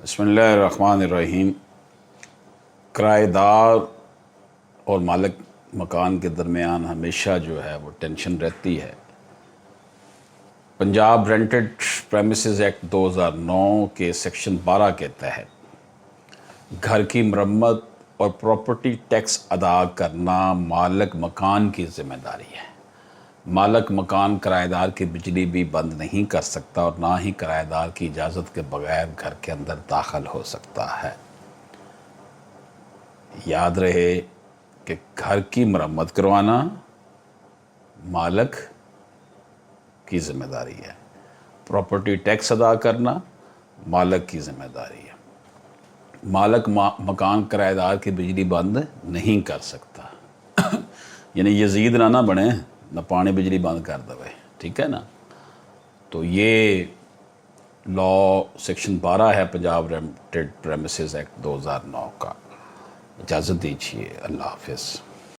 بسم اللہ الرحمن الرحیم۔ کرایہ دار اور مالک مکان کے درمیان ہمیشہ جو ہے وہ ٹینشن رہتی ہے۔ پنجاب رینٹڈ پریمیسز ایکٹ 2009 کے سیکشن 12 کے تحت گھر کی مرمت اور پراپرٹی ٹیکس ادا کرنا مالک مکان کی ذمہ داری ہے۔ مالک مکان کرایہ دار کی بجلی بھی بند نہیں کر سکتا اور نہ ہی کرایہ دار کی اجازت کے بغیر گھر کے اندر داخل ہو سکتا ہے۔ یاد رہے کہ گھر کی مرمت کروانا مالک کی ذمہ داری ہے، پراپرٹی ٹیکس ادا کرنا مالک کی ذمہ داری ہے۔ مالک مکان کرایہ دار کی بجلی بند نہیں کر سکتا یعنی یزید نہ بنے، نہ پانی بجلی بند کر دے، ٹھیک ہے نا۔ تو یہ لا سیکشن 12 ہے پنجاب رینٹڈ پریمیسز ایکٹ 2009 کا۔ اجازت دیجیے، اللہ حافظ۔